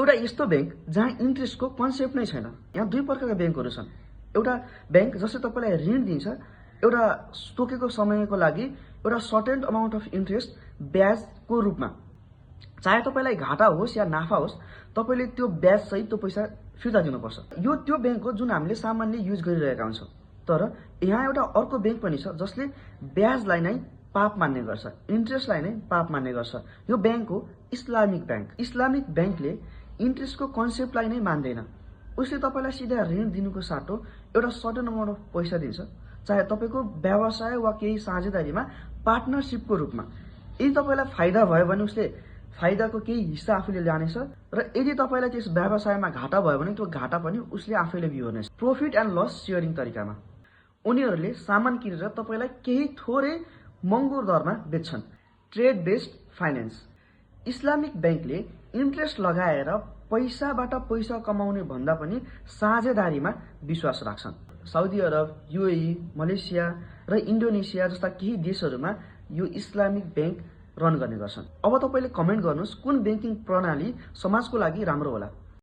एउटा यस्तो बैंक जहाँ इन्ट्रेस्टको कन्सेप्ट नै छैन। यहाँ दुई प्रकारका बैंकहरू छन्। एउटा बैंक जसले तपाईलाई ऋण दिन्छ, एउटा तोकेको समयको लागि एउटा सर्टेन अमाउन्ट अफ इन्ट्रेस्ट ब्याजको रूपमा। चाहे तपाईलाई घाटा होस् या नाफा होस्, तपाईले त्यो ब्याज सहित त्यो पैसा फिर्ता दिनुपर्छ। यो त्यो बैंक हो जुन हामीले सामान्य युज गरिरहेका हुन्छौँ। तर यहाँ एउटा अर्को बैंक पनि छ जसले ब्याजलाई नै पाप मान्ने गर्छ, इन्ट्रेस्टलाई नै पाप मान्ने गर्छ। यो बैंक हो इस्लामिक बैंक। इस्लामिक बैंकले इन्ट्रेस्टको कन्सेप्टलाई नै मान्दैन। उसले तपाईलाई सिधा ऋण दिनुको साटो एउटा सर्टेन अमाउन्ट अफ पैसा दिन्छ, चाहे तपाईको व्यवसाय वा केही साझेदारीमा पार्टनरशिपको रूपमा। यदि तपाईलाई फाइदा भयो भने उसले फाइदाको केही हिस्सा आफूले ल्यानेछ, र यदि तपाईलाई त्यस व्यवसायमा घाटा भयो भने त्यो घाटा पनि उसले आफैले बिहोर्नेछ। प्रॉफिट एन्ड लस शेयरिङ तरिकामा उनीहरूले सामान किनेर तपाईलाई केही थोरै महँगो दरमा बेच्छन्। Trade based finance. इस्लामिक बैंकले इन्ट्रेस्ट लगाएर पैसाबाट पैसा कमाउने भन्दा पनि साझेदारीमा विश्वास राख्छन्। साउदी अरब, यूएई, मलेसिया र इन्डोनेसिया जस्ता केही देशहरूमा यो इस्लामिक बैंक रन गर्ने गर्छन्। अब तपाईले कमेन्ट गर्नुहोस् कुन बैंकिङ प्रणाली समाजको लागि राम्रो होला।